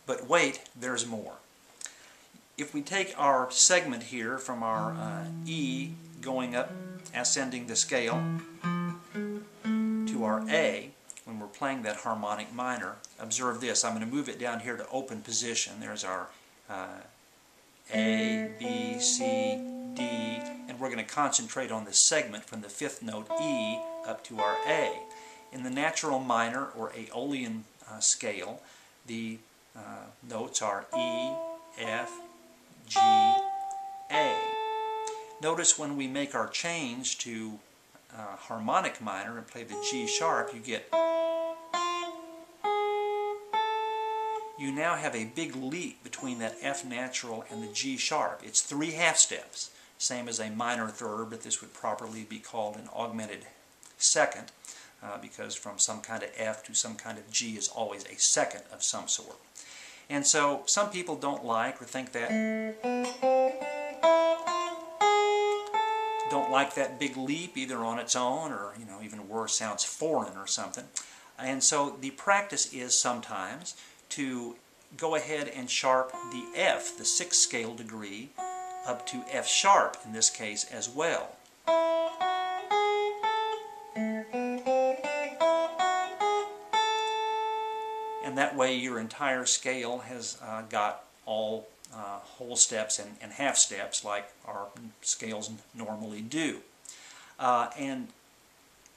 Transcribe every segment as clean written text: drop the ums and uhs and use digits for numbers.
But wait, there's more. If we take our segment here from our E going up, ascending the scale, to our A, when we're playing that harmonic minor, observe this. I'm going to move it down here to open position. There's our A, B, C, D, and we're going to concentrate on the segment from the fifth note E up to our A. In the natural minor or Aeolian scale, the notes are E, F, G, A. Notice when we make our change to harmonic minor and play the G sharp, you now have a big leap between that F natural and the G sharp. It's 3 half steps, same as a minor third, but this would properly be called an augmented second, because from some kind of F to some kind of G is always a second of some sort. And so some people don't like or think that, don't like that big leap either on its own or, even worse, sounds foreign or something. And so the practice is sometimes to go ahead and sharp the F, the 6th scale degree, up to F sharp in this case as well. And that way your entire scale has got all whole steps and half steps like our scales normally do. And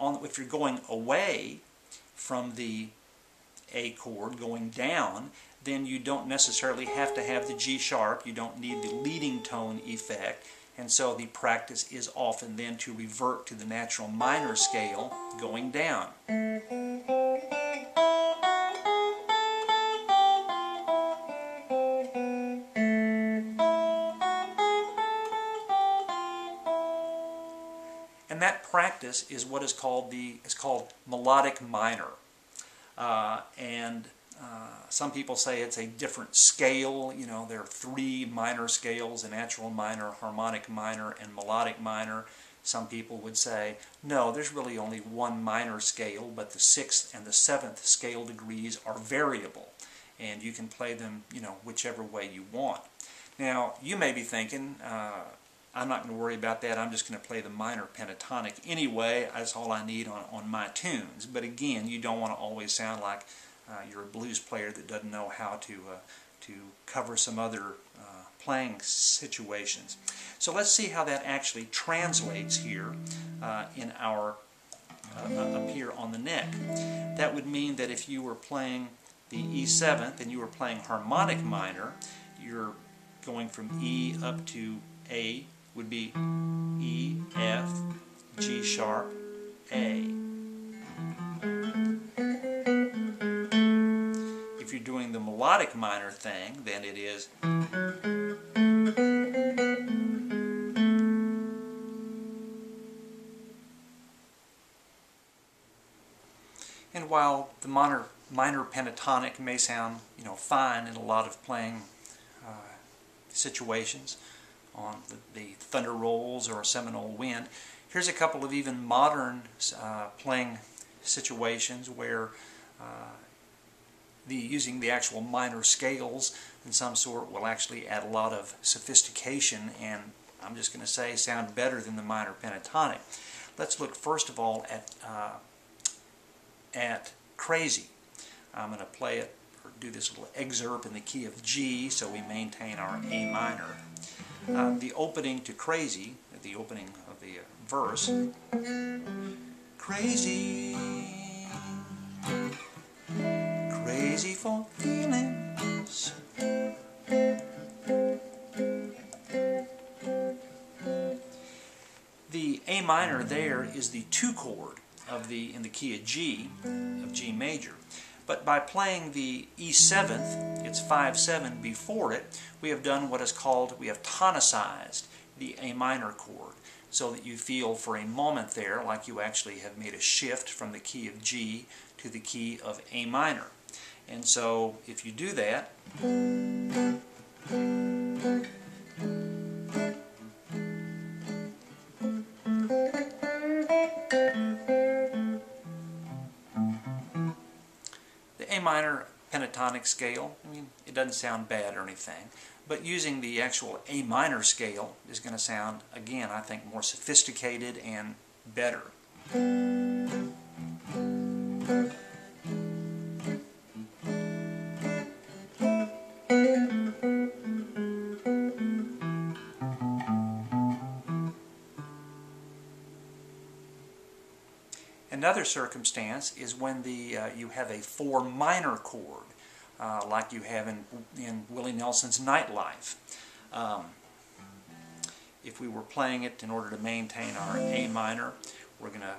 if you're going away from the A chord, going down, then you don't necessarily have to have the G sharp. You don't need the leading tone effect. And so the practice is often then to revert to the natural minor scale going down. And that practice is what is called melodic minor. Some people say it's a different scale. There are 3 minor scales: a natural minor, harmonic minor, and melodic minor. Some people would say, no, there's really only 1 minor scale, but the 6th and the 7th scale degrees are variable, and you can play them, whichever way you want. Now, you may be thinking, I'm not going to worry about that. I'm just going to play the minor pentatonic anyway. That's all I need on my tunes. But again, you don't want to always sound like you're a blues player that doesn't know how to cover some other playing situations. So let's see how that actually translates here in our up here on the neck. That would mean that if you were playing the E7th and you were playing harmonic minor, you're going from E up to A would be E, F, G sharp, A. If you're doing the melodic minor thing, then it is and while the minor pentatonic may sound, fine in a lot of playing situations, on the thunder rolls or a Seminole wind, here's a couple of even modern playing situations where using the actual minor scales in some sort will actually add a lot of sophistication and, I'm just going to say, sound better than the minor pentatonic. Let's look first of all at Crazy. I'm going to play it, or do this little excerpt in the key of G so we maintain our A minor. The opening to Crazy, the opening of the verse, crazy, crazy for feelings, the A minor there is the 2 chord in the key of G major. But by playing the E7th, it's 5-7 before it, we have done what is called, we have tonicized the A minor chord, so that you feel for a moment there like you actually have made a shift from the key of G to the key of A minor. And so if you do that, the A minor pentatonic scale, I mean, it doesn't sound bad or anything. But using the actual A minor scale is going to sound, again, I think more sophisticated and better. Another circumstance is when you have a 4 minor chord, like you have in Willie Nelson's Nightlife. If we were playing it in order to maintain our A minor, we're going to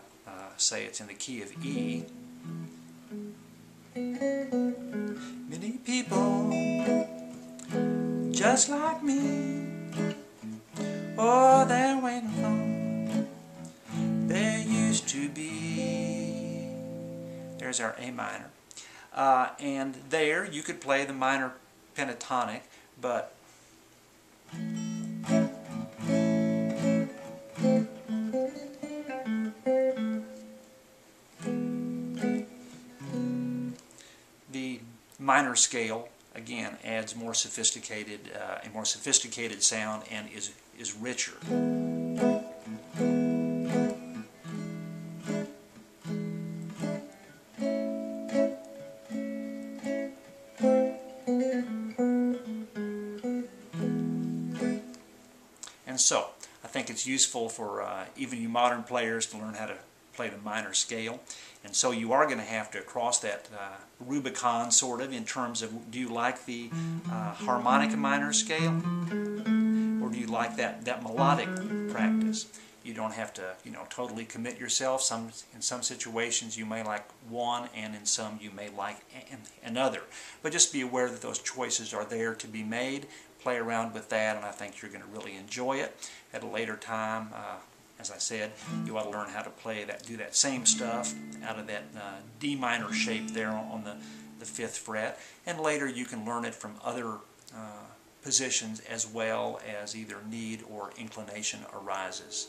say it's in the key of E. Many people just like me, oh, they're waiting for there used to be. There's our A minor. And there you could play the minor pentatonic, but the minor scale again adds more sophisticated, a more sophisticated sound and is richer. And so, I think it's useful for even you modern players to learn how to play the minor scale. And so you are going to have to cross that Rubicon, sort of, in terms of, do you like the harmonic minor scale, or do you like that melodic practice? You don't have to, totally commit yourself. In some situations you may like one, and in some you may like another. But just be aware that those choices are there to be made. Play around with that, and I think you're going to really enjoy it. At a later time, as I said, you ought to learn how to do that same stuff out of that D minor shape there on the 5th fret, and later you can learn it from other positions as well as either need or inclination arises.